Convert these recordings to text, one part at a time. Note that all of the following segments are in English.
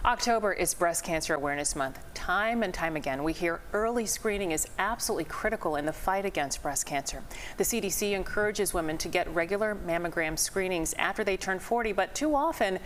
October is Breast Cancer Awareness Month. Time and time again, we hear early screening is absolutely critical in the fight against breast cancer. The CDC encourages women to get regular mammogram screenings after they turn 40, but too often,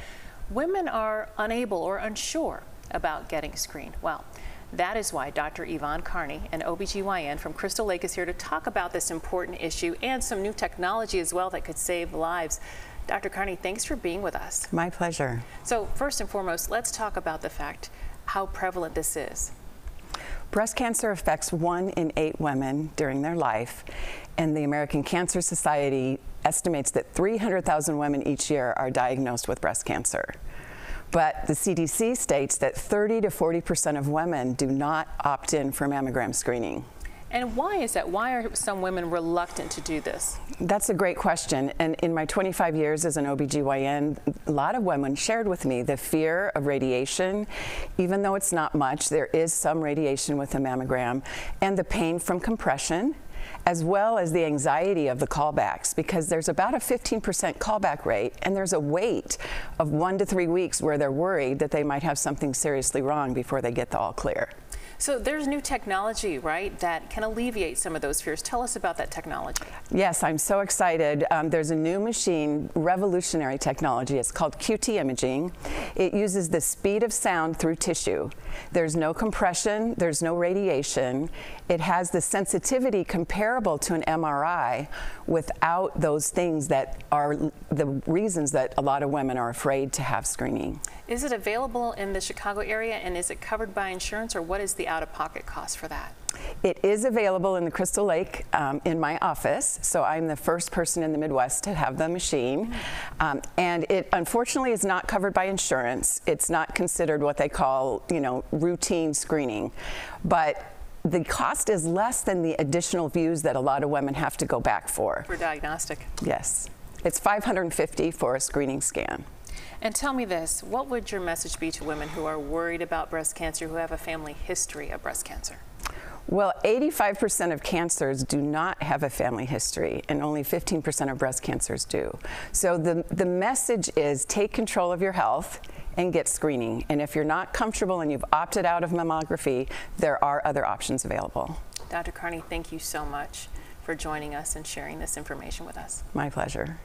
women are unable or unsure about getting screened. Well, that is why Dr. Yvonne Karney, an OBGYN from Crystal Lake, is here to talk about this important issue and some new technology as well that could save lives. Dr. Karney, thanks for being with us. My pleasure. So first and foremost, let's talk about the fact how prevalent this is. Breast cancer affects 1 in 8 women during their life, and the American Cancer Society estimates that 300,000 women each year are diagnosed with breast cancer. But the CDC states that 30 to 40% of women do not opt in for mammogram screening. And why is that? Why are some women reluctant to do this? That's a great question. And in my 25 years as an OBGYN, a lot of women shared with me the fear of radiation. Even though it's not much, there is some radiation with a mammogram, and the pain from compression, as well as the anxiety of the callbacks, because there's about a 15% callback rate, and there's a wait of 1 to 3 weeks where they're worried that they might have something seriously wrong before they get the all clear. So there's new technology, right, that can alleviate some of those fears. Tell us about that technology. Yes, I'm so excited. There's a new machine, revolutionary technology. It's called QT imaging. It uses the speed of sound through tissue. There's no compression, there's no radiation. It has the sensitivity comparable to an MRI without those things that are the reasons that a lot of women are afraid to have screening. Is it available in the Chicago area, and is it covered by insurance, or what is the out-of-pocket cost for that? It is available in the Crystal Lake in my office, so I'm the first person in the Midwest to have the machine. And it unfortunately is not covered by insurance. It's not considered what they call, routine screening. But the cost is less than the additional views that a lot of women have to go back for. For diagnostic? Yes. It's $550 for a screening scan. And tell me this, what would your message be to women who are worried about breast cancer, who have a family history of breast cancer? Well, 85% of cancers do not have a family history, and only 15% of breast cancers do. So the message is take control of your health and get screening. And if you're not comfortable and you've opted out of mammography, there are other options available. Dr. Karney, thank you so much for joining us and sharing this information with us. My pleasure.